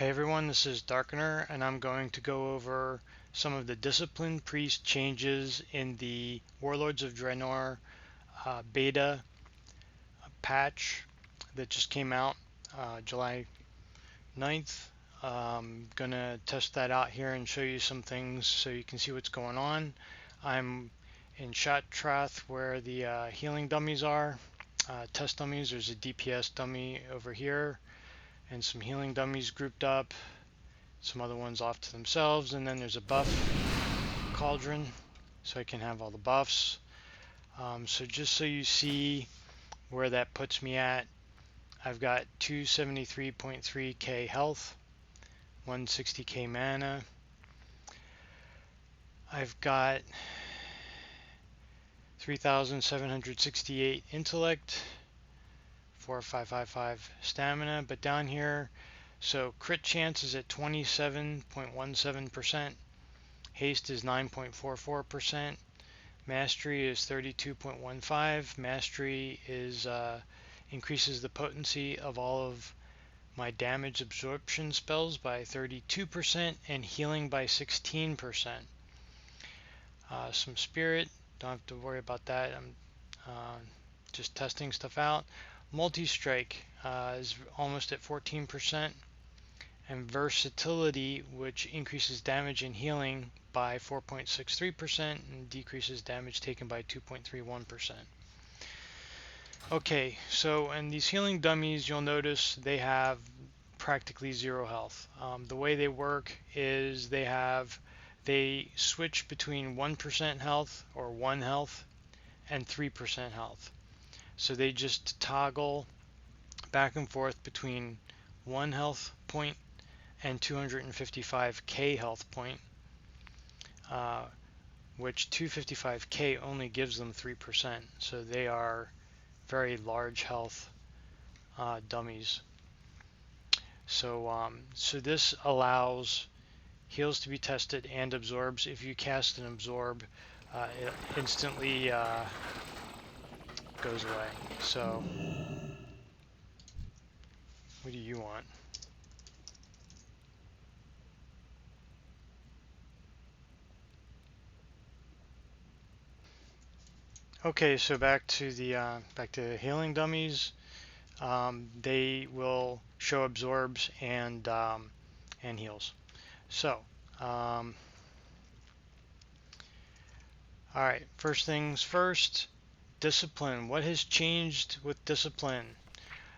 Hey everyone, this is Darkener, and I'm going to go over some of the Discipline Priest changes in the Warlords of Draenor beta patch that just came out July 9th. Gonna test that out here and show you some things so you can see what's going on. I'm in Shattrath where the healing dummies are, test dummies. There's a DPS dummy over here and some healing dummies grouped up, some other ones off to themselves, and then there's a buff cauldron so I can have all the buffs. So just so you see where that puts me at, I've got 273.3k health, 160k mana. I've got 3,768 intellect, 4555 stamina, but down here, so crit chance is at 27.17%, haste is 9.44%, mastery is 32.15. Mastery is increases the potency of all of my damage absorption spells by 32% and healing by 16%. Some spirit, don't have to worry about that. I'm just testing stuff out. Multi-strike is almost at 14%, and versatility, which increases damage and healing by 4.63% and decreases damage taken by 2.31%. Okay, so in these healing dummies, you'll notice they have practically zero health. The way they work is they switch between 1% health or 1 health and 3% health. So they just toggle back and forth between 1 health point and 255k health point, which 255k only gives them 3%. So they are very large health dummies. So this allows heals to be tested and absorbs. If you cast an absorb, it instantly goes away. So what do you want? Okay, so back to the healing dummies. They will show absorbs and heals. So, all right. First things first. Discipline. What has changed with discipline?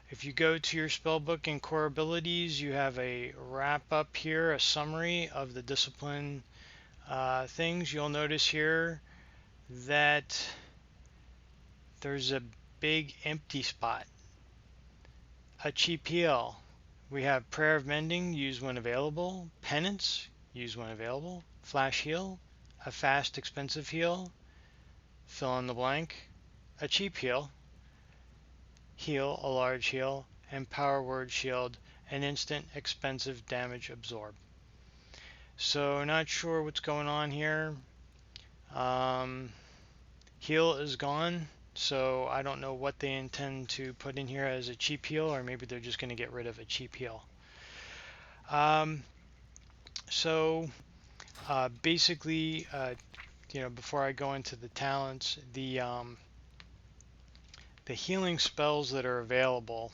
If you go to your spellbook and core abilities, you have a wrap up here, a summary of the discipline things. You'll notice here that there's a big empty spot. A cheap heal. We have Prayer of Mending, use when available. Penance, use when available. Flash heal, a fast expensive heal. Fill in the blank. A cheap heal, heal, a large heal. And Power Word Shield, an instant expensive damage absorb. So not sure what's going on here. Heal is gone. So I don't know what they intend to put in here as a cheap heal, or maybe they're just going to get rid of a cheap heal. Basically, before I go into the talents, the healing spells that are available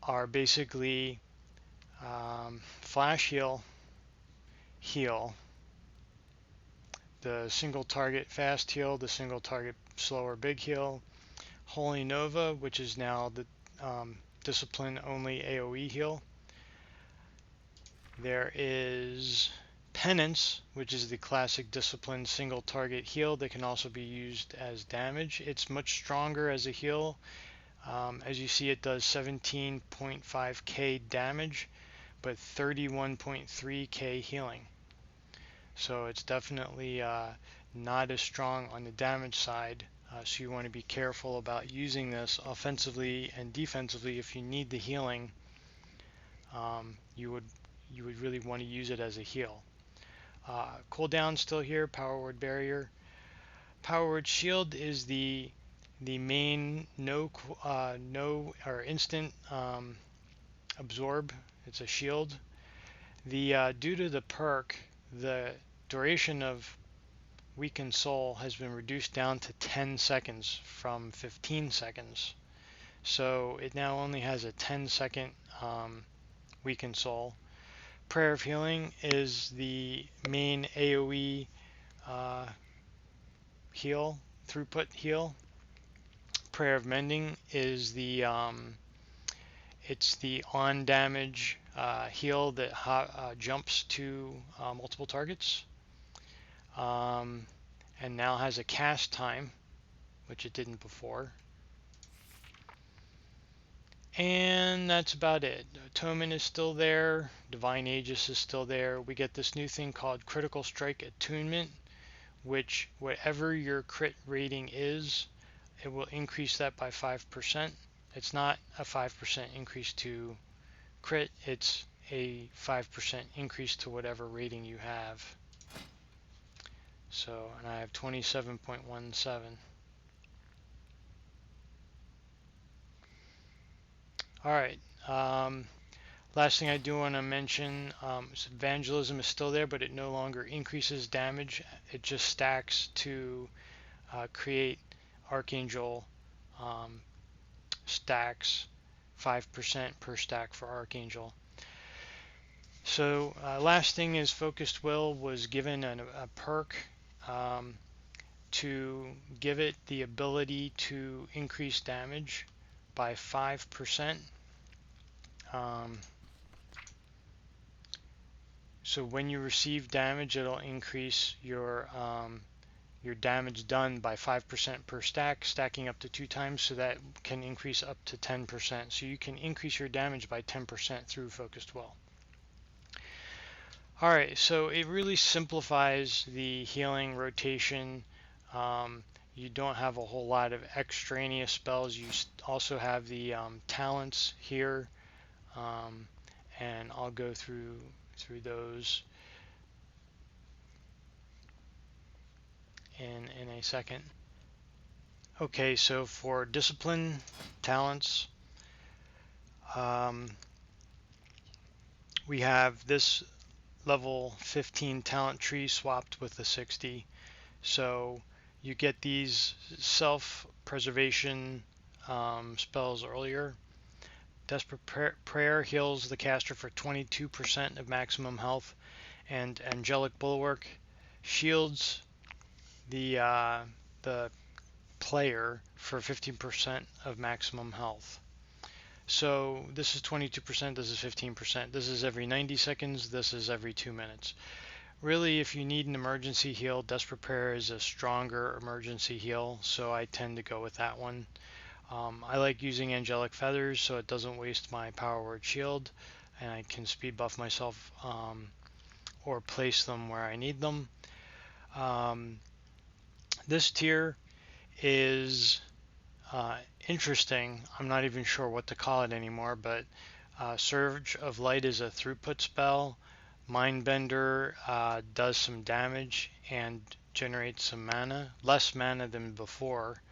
are basically Flash Heal, Heal, the single target fast heal, the single target slower big heal, Holy Nova, which is now the discipline only AoE heal. There is Penance, which is the classic discipline single target heal that can also be used as damage. It's much stronger as a heal. As you see, it does 17.5k damage, but 31.3k healing. So it's definitely not as strong on the damage side. So you want to be careful about using this offensively and defensively. If you need the healing, you would really want to use it as a heal. Cooldown still here. Power Word Barrier. Power Word Shield is the main no or instant absorb. It's a shield. Due to the perk, the duration of Weakened Soul has been reduced down to 10 seconds from 15 seconds. So it now only has a 10-second Weakened Soul. Prayer of Healing is the main AoE heal, throughput heal. Prayer of Mending is it's the on damage heal that jumps to multiple targets, and now has a cast time, which it didn't before. And that's about it. Atonement is still there. Divine Aegis is still there. We get this new thing called Critical Strike Attunement, which whatever your crit rating is, it will increase that by 5%. It's not a 5% increase to crit, it's a 5% increase to whatever rating you have. So, and I have 27.17. Alright, last thing I do want to mention is Evangelism is still there, but it no longer increases damage. It just stacks to create Archangel stacks, 5% per stack for Archangel. So last thing is Focused Will was given a perk to give it the ability to increase damage by 5%. So when you receive damage, it'll increase your damage done by 5% per stack, stacking up to 2 times, so that can increase up to 10%. So you can increase your damage by 10% through Focused Will. Alright, so it really simplifies the healing rotation. You don't have a whole lot of extraneous spells. You also have the talents here, and I'll go through those in a second. Okay, so for discipline talents, we have this level 15 talent tree swapped with the 60. So you get these self-preservation spells earlier. Desperate Prayer heals the caster for 22% of maximum health, and Angelic Bulwark shields the player for 15% of maximum health. So this is 22%, this is 15%. This is every 90 seconds, this is every 2 minutes. Really, if you need an emergency heal, Desperate Prayer is a stronger emergency heal, so I tend to go with that one. I like using Angelic Feathers so it doesn't waste my Power Word Shield, and I can speed buff myself or place them where I need them. This tier is interesting. I'm not even sure what to call it anymore, but Surge of Light is a throughput spell. Mindbender does some damage and generates some mana, less mana than before.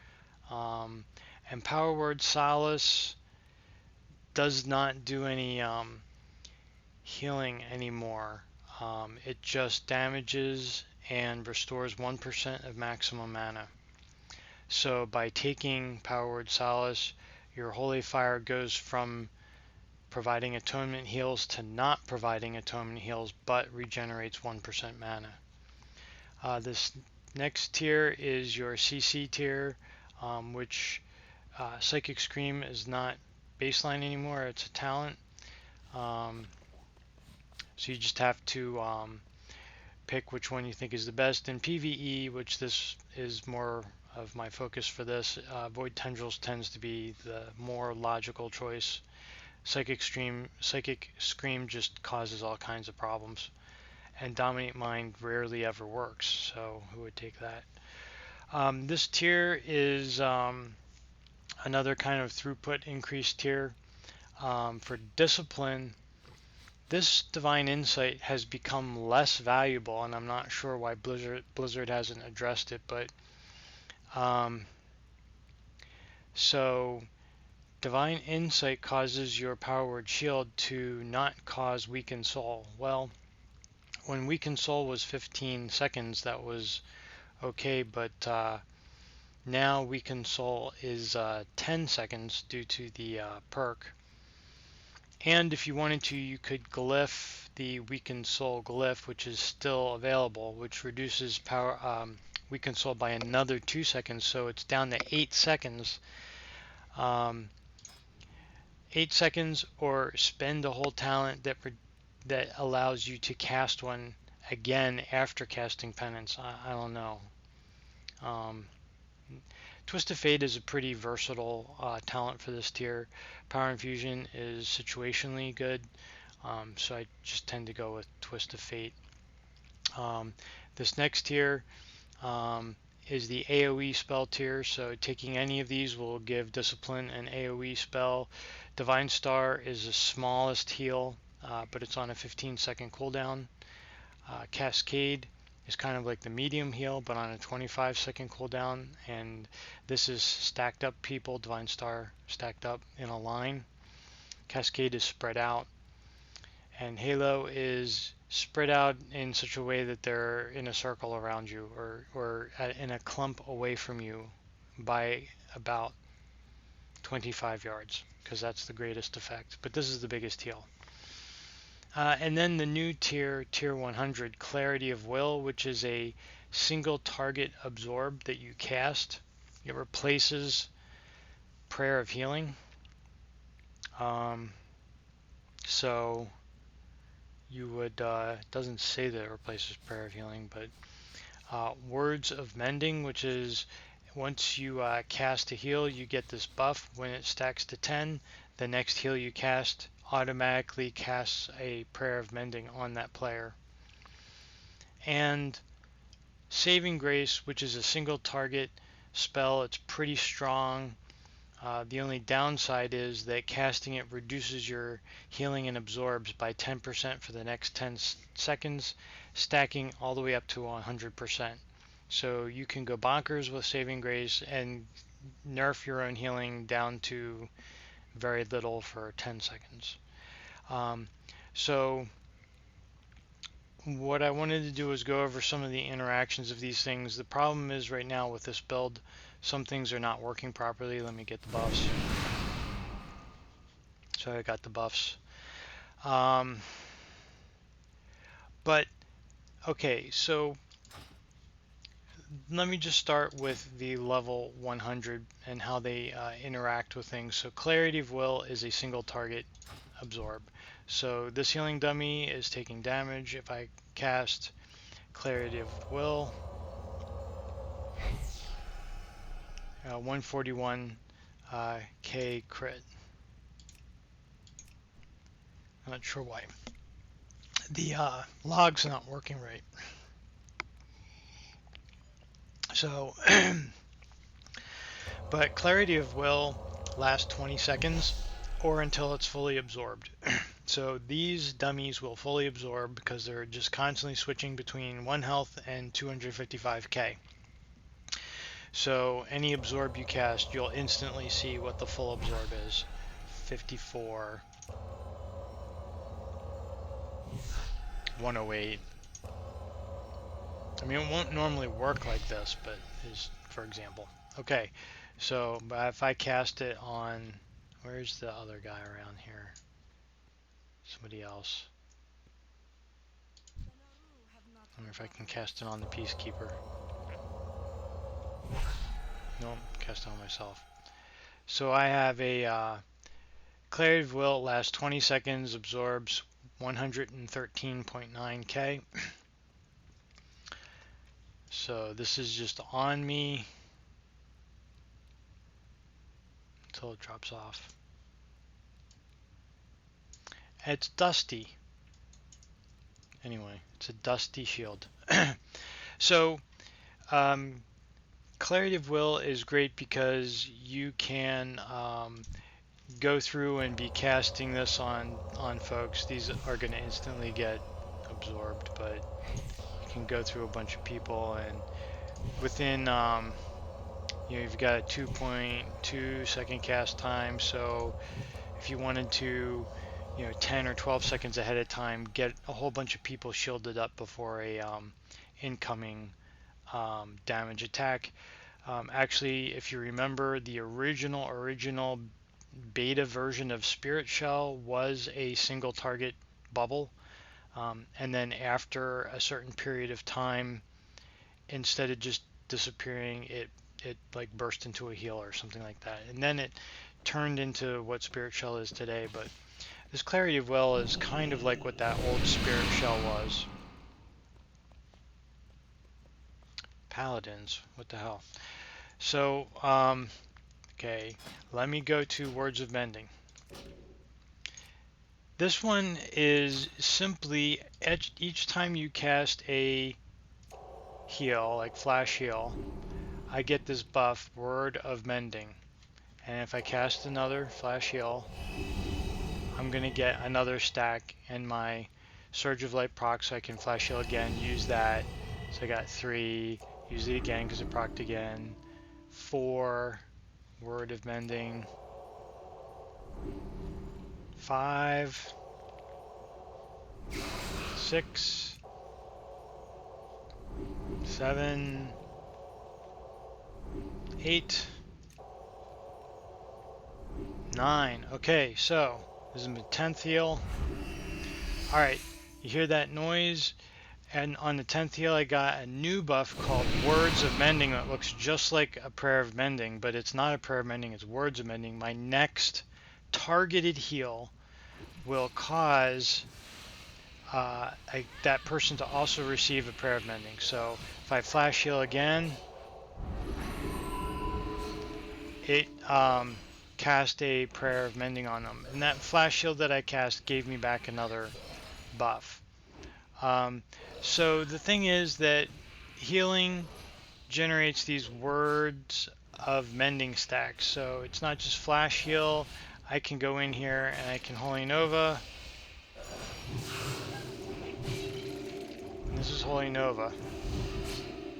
And Power Word Solace does not do any healing anymore. It just damages and restores 1% of maximum mana. So by taking Power Word Solace, your Holy Fire goes from providing Atonement heals to not providing Atonement heals, but regenerates 1% mana. This next tier is your CC tier, which Psychic Scream is not baseline anymore, it's a talent. So you just have to pick which one you think is the best. In PvE, which this is more of my focus for this, Void Tendrils tends to be the more logical choice. Psychic Scream just causes all kinds of problems, and Dominate Mind rarely ever works, so who would take that? This tier is another kind of throughput increase tier. For Discipline, this Divine Insight has become less valuable, and I'm not sure why Blizzard hasn't addressed it, but so Divine Insight causes your Power Word shield to not cause Weakened Soul. Well, when Weakened Soul was 15 seconds, that was okay, but now Weakened Soul is 10 seconds due to the perk. And if you wanted to, you could glyph the Weakened Soul glyph, which is still available, which reduces power Weakened Soul by another 2 seconds, so it's down to 8 seconds. 8 seconds, or spend a whole talent that allows you to cast one again after casting Penance. I don't know. Twist of Fate is a pretty versatile talent for this tier. Power Infusion is situationally good, so I just tend to go with Twist of Fate. This next tier is the AoE spell tier, so taking any of these will give Discipline an AoE spell. Divine Star is the smallest heal, but it's on a 15-second cooldown. Cascade is kind of like the medium heal, but on a 25-second cooldown, and this is stacked up people, Divine Star stacked up in a line. Cascade is spread out, and Halo is spread out in such a way that they're in a circle around you, or in a clump away from you by about 25 yards, because that's the greatest effect, but this is the biggest heal. And then the new tier, tier 100, Clarity of Will, which is a single target absorb that you cast. It replaces Prayer of Healing. So you would, it doesn't say that it replaces Prayer of Healing, but Words of Mending, which is once you cast a heal, you get this buff. When it stacks to 10, the next heal you cast automatically casts a Prayer of Mending on that player. And Saving Grace, which is a single target spell. It's pretty strong. The only downside is that casting it reduces your healing and absorbs by 10% for the next 10 seconds, stacking all the way up to 100%. So you can go bonkers with Saving Grace and nerf your own healing down to very little for 10 seconds. So what I wanted to do is go over some of the interactions of these things. The problem is right now with this build, some things are not working properly. Let me get the buffs. So I got the buffs. But okay, so let me just start with the level 100 and how they interact with things. So Clarity of Will is a single target absorb. So this healing dummy is taking damage. If I cast Clarity of Will, 141 K crit. I'm not sure why. The log's not working right. So, but Clarity of Will lasts 20 seconds or until it's fully absorbed. So these dummies will fully absorb because they're just constantly switching between 1 health and 255k. So any absorb you cast, you'll instantly see what the full absorb is. 54, 108. I mean, it won't normally work like this, but is for example. Okay, so but if I cast it on, where's the other guy around here? Somebody else. I wonder if I can cast it on the Peacekeeper. Nope, cast it on myself. So I have a Clarity of Will, lasts 20 seconds, absorbs 113.9k. So this is just on me until it drops off. It's dusty. Anyway, it's a dusty shield. So Clarity of Will is great because you can go through and be casting this on folks. These are going to instantly get absorbed, but you can go through a bunch of people, and within you know, you've got a 2.2 second cast time, so if you wanted to, you know, 10 or 12 seconds ahead of time, get a whole bunch of people shielded up before a incoming damage attack. Actually, if you remember, the original beta version of Spirit Shell was a single target bubble, and then after a certain period of time, instead of just disappearing, it like burst into a heal or something like that, and then it turned into what Spirit Shell is today. But this Clarity of Will is kind of like what that old Spirit Shell was. Paladins, what the hell? So, okay, let me go to Words of Mending. This one is simply each time you cast a heal, like flash heal, I get this buff, Word of Mending. And if I cast another flash heal, I'm going to get another stack and my Surge of Light proc, so I can flash heal again, use that. So I got 3, use it again because it procced again. 4, Word of Mending. 5, 6, 7, 8, 9. Okay, so this is my 10th heal. Alright, you hear that noise? And on the 10th heal, I got a new buff called Words of Mending that looks just like a Prayer of Mending, but it's not a Prayer of Mending, it's Words of Mending. My next targeted heal will cause that person to also receive a Prayer of Mending. So if I flash heal again, it cast a Prayer of Mending on them. And that flash heal that I cast gave me back another buff. So the thing is that healing generates these Words of Mending stacks. So it's not just flash heal. I can go in here and I can Holy Nova. And this is Holy Nova.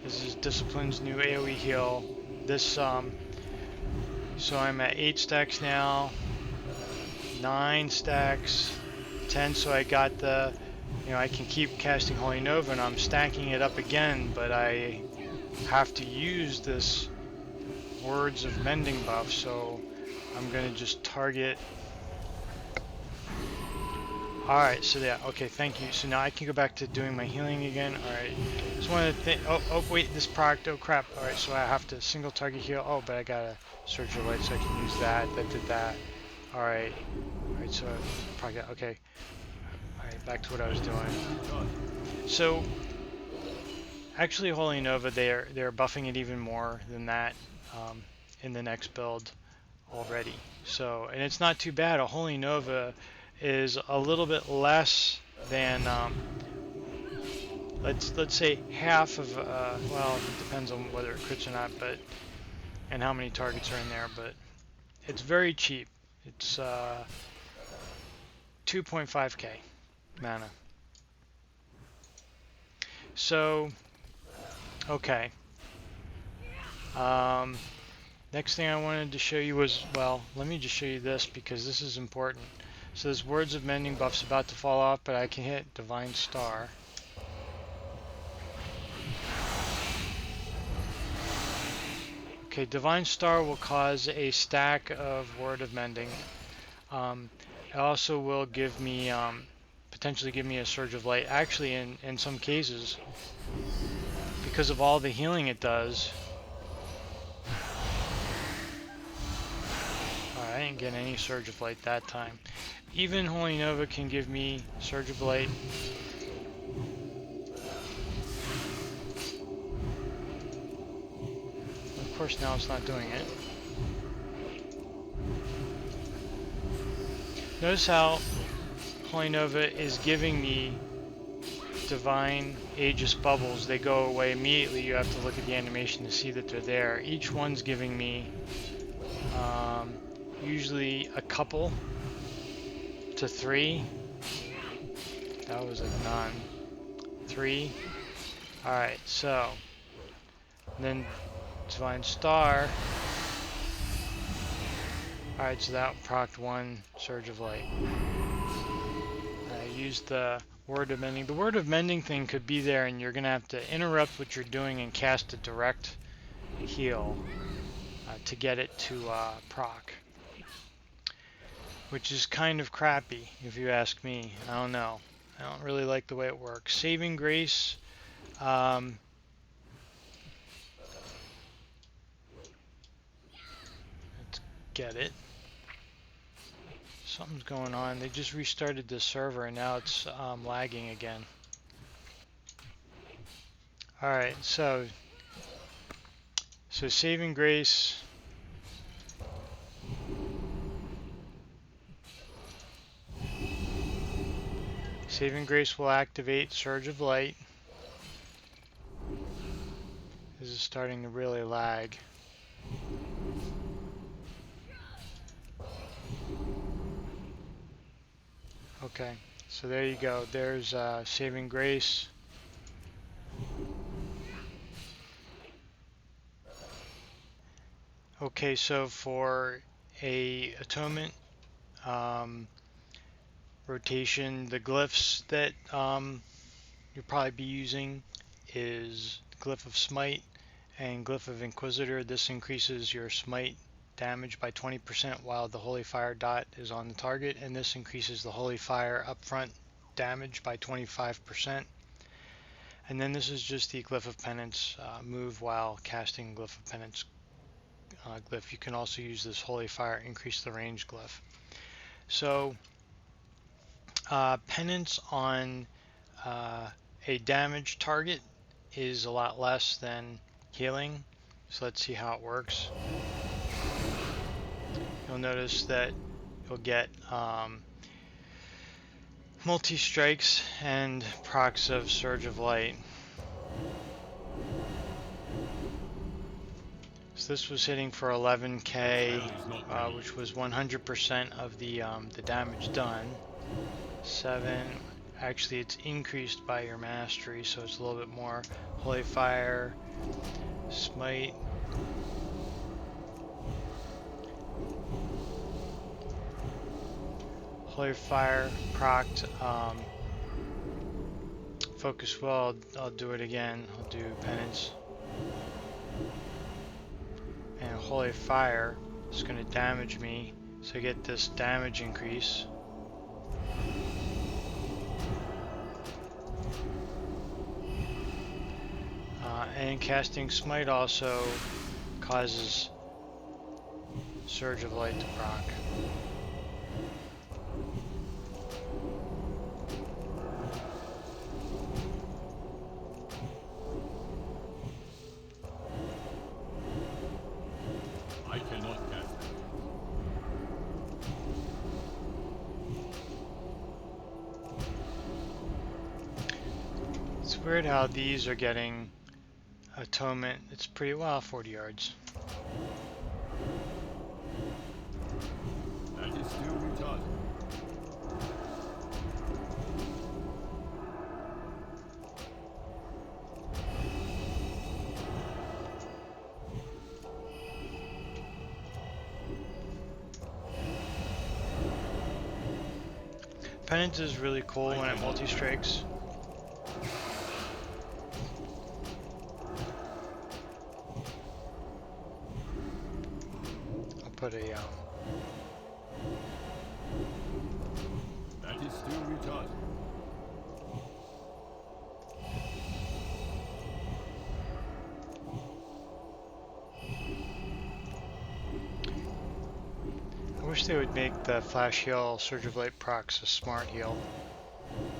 This is Discipline's new AoE heal. This so I'm at 8 stacks now, 9 stacks, 10. So I got the, you know, I can keep casting Holy Nova and I'm stacking it up again, but I have to use this Words of Mending buff, so I'm gonna just target. Alright, so yeah, okay, thank you. So now I can go back to doing my healing again. Alright, just one of the things. Oh, wait, this proc, oh crap. Alright, so I have to single target heal. Oh, but I got a Surge of Light, so I can use that. That did that. Alright, so probably got, okay. Alright, back to what I was doing. So, actually, Holy Nova, they're buffing it even more than that in the next build already. So, and it's not too bad. A Holy Nova is a little bit less than let's say half of well, it depends on whether it crits or not, but and how many targets are in there, but it's very cheap. It's 2.5k mana. So okay, next thing I wanted to show you was, well, let me just show you this because this is important. So this Words of Mending buff's about to fall off, but I can hit Divine Star. Okay, Divine Star will cause a stack of Word of Mending. It also will give me, potentially give me a Surge of Light. Actually, in some cases, because of all the healing it does. I didn't get any Surge of Light that time. Even Holy Nova can give me Surge of Light. Of course, now it's not doing it. Notice how Holy Nova is giving me Divine Aegis bubbles. They go away immediately. You have to look at the animation to see that they're there. Each one's giving me usually a couple to 3. That was like none. 3. Alright, so then Divine Star. Alright, so that procced one Surge of Light. I used the Word of Mending. The Word of Mending thing could be there, and you're going to have to interrupt what you're doing and cast a direct heal to get it to proc. Which is kind of crappy, if you ask me. I don't know. I don't really like the way it works. Saving Grace. Let's get it. Something's going on. They just restarted the server and now it's lagging again. Alright, so Saving Grace. Saving Grace will activate Surge of Light. This is starting to really lag. Okay, so there you go. There's Saving Grace. Okay, so for a Atonement rotation, the glyphs that you'll probably be using is Glyph of Smite and Glyph of Inquisitor. This increases your Smite damage by 20% while the Holy Fire dot is on the target, and this increases the Holy Fire upfront damage by 25%. And then this is just the Glyph of Penance move while casting Glyph of Penance glyph. You can also use this Holy Fire, increase the range glyph. So Penance on a damaged target is a lot less than healing. So let's see how it works. You'll notice that you'll get multi-strikes and procs of Surge of Light. So this was hitting for 11k, which was 100% of the damage done. 7, actually it's increased by your mastery, so it's a little bit more. Holy Fire, Smite. Holy Fire procced. Focus Will, I'll do it again. I'll do Penance. And Holy Fire is going to damage me, so I get this damage increase. And casting Smite also causes Surge of Light to proc. I cannot cast it. It's weird how these are getting Atonement. It's pretty well 40 yards. That is still retarded. Penance is really cool when it multi-strikes. I'll put a That is still retarded. I wish they would make the Flash Heal Surge of Light procs a smart heal,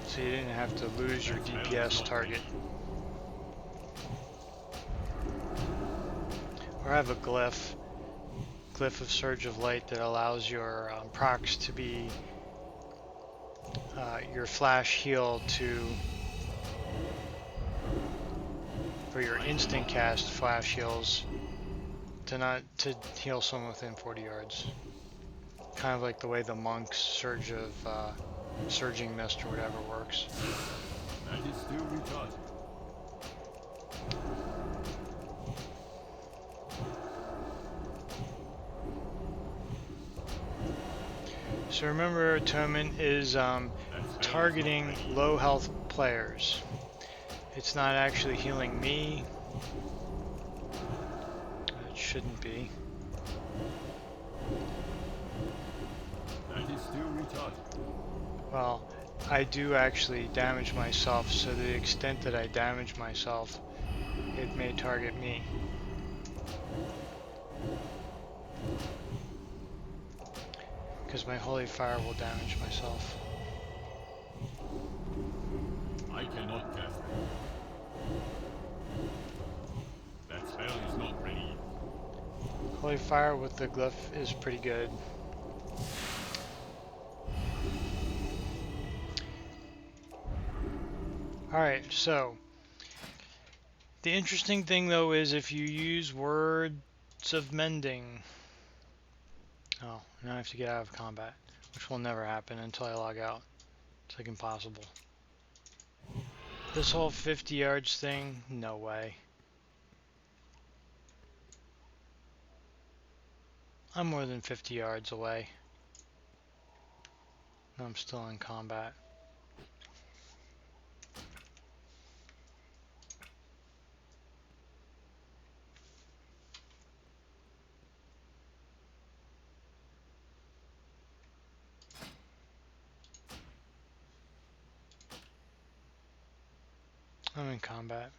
so you didn't have to lose your DPS target. Or have a glyph of Surge of Light that allows your procs to be your Flash Heal for your instant cast Flash Heals to heal someone within 40 yards. Kind of like the way the Monk's Surging Mist or whatever works. That is still retarded. So remember, Atonement is That spell is not targeting ready. low health players. It's not actually healing me. It shouldn't be. That is still recharging. Well, I do actually damage myself, so to the extent that I damage myself, it may target me. Because my Holy Fire will damage myself. I cannot cast that. That spell is not ready. Holy Fire with the glyph is pretty good. Alright, so the interesting thing though is if you use Words of Mending. Oh, now I have to get out of combat, which will never happen until I log out. It's like impossible. This whole 50 yards thing, no way. I'm more than 50 yards away. I'm still in combat. I'm in combat.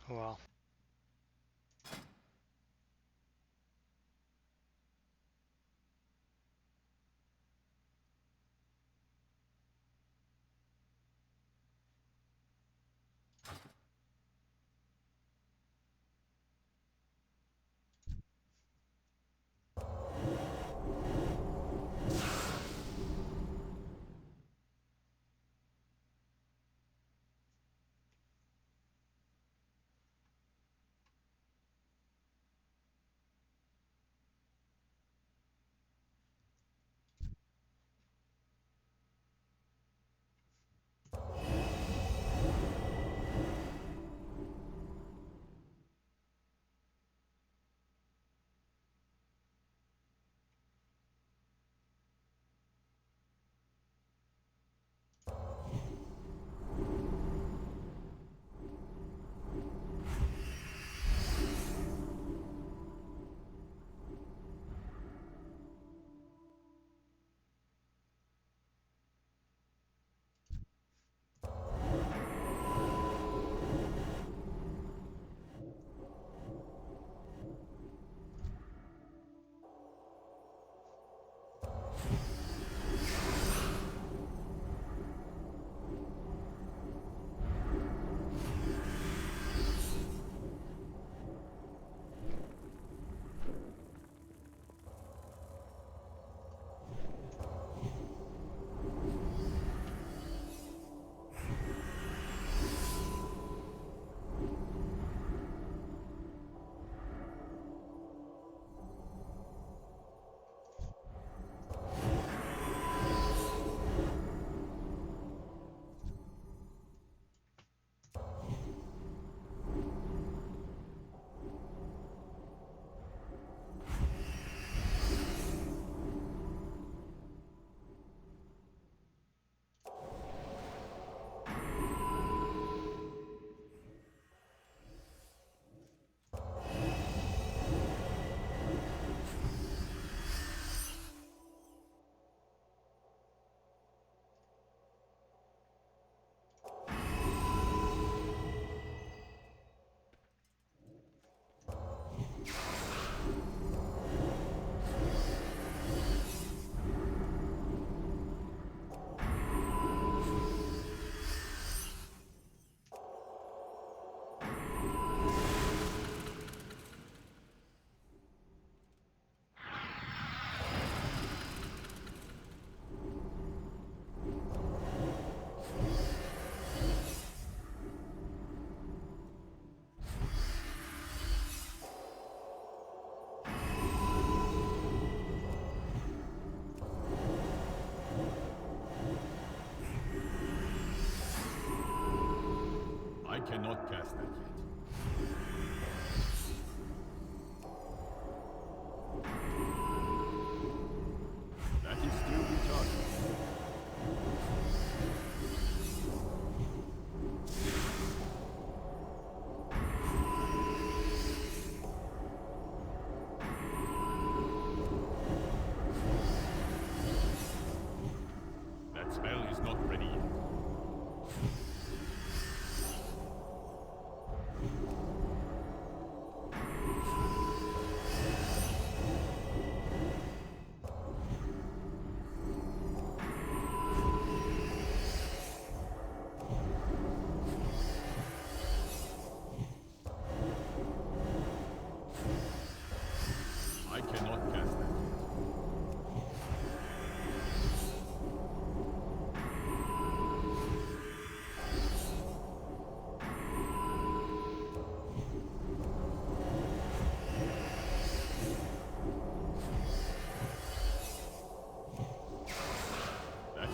Oh well. I cannot cast that yet.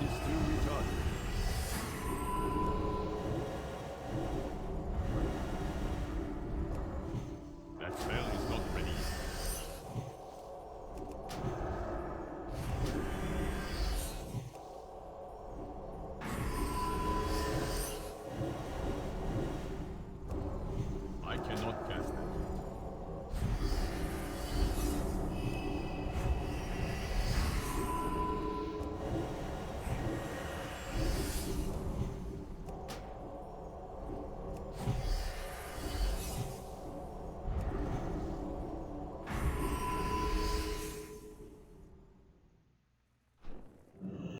is still